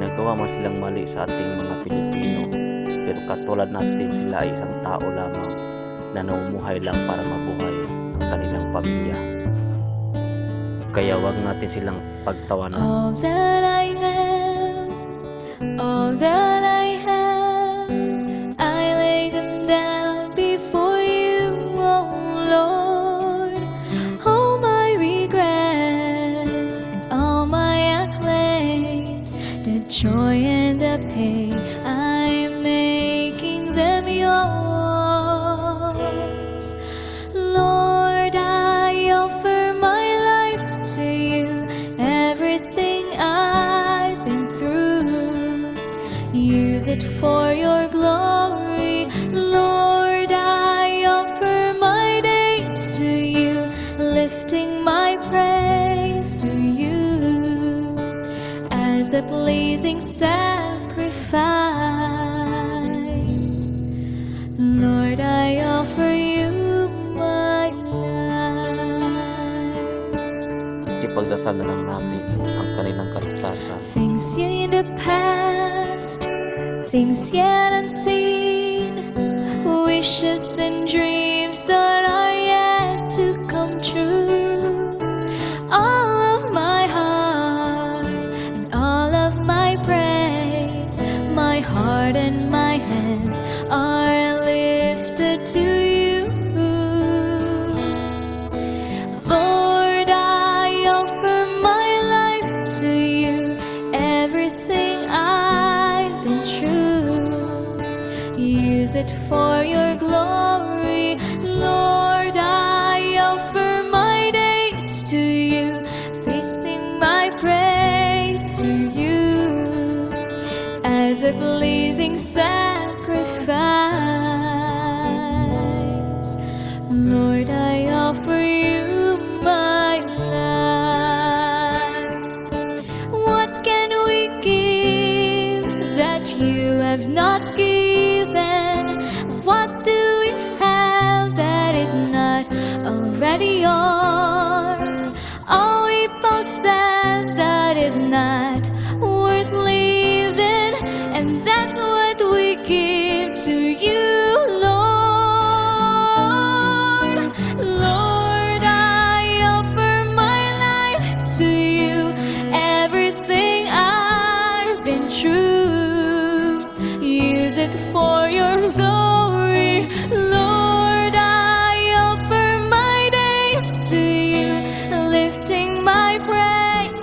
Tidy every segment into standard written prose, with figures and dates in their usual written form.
nagawa man silang mali sa ating mga Pilipino, pero katulad natin, sila ay isang tao lamang na namumuhay lang para mabuhay ang kanilang pamilya. Kaya wag natin silang pagtawanan. All that I am, all that I have, I lay them down before you, oh Lord. All my regrets and all my acclaims, the joy and the pain, I'm making them yours. Lord, I offer my life to you, everything I've been through. Use it for your glory. Lord, I offer my days to you, lifting my praise to you as a pleasing sacrifice. Lord, I offer you my life. Ipagdasal na lang natin ang kanilang kaligtasan. Things in the past, things yet unseen, wishes and dreams that are yet to come true. All of my heart and all of my praise, my heart and my hands are lifted to you. Lord, I offer my life to you, everything I've been true. Use it for your glory. Lord, I offer my days to you, lifting my praise to you as a pleasing sacrifice. Lord, I offer you my life. What can we give that you have not given? What do we have that is not already yours? All we possess that is not worth living, and that's what we give to you, Lord. Lord, I offer my life to you, everything I've been true. Use it for your glory. Lord, I offer my days to you, lifting my praise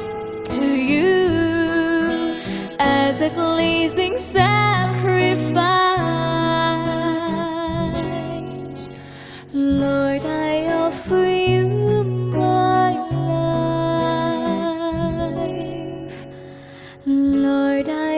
to you as a pleasing sacrifice. Lord, I offer you my life. Lord, I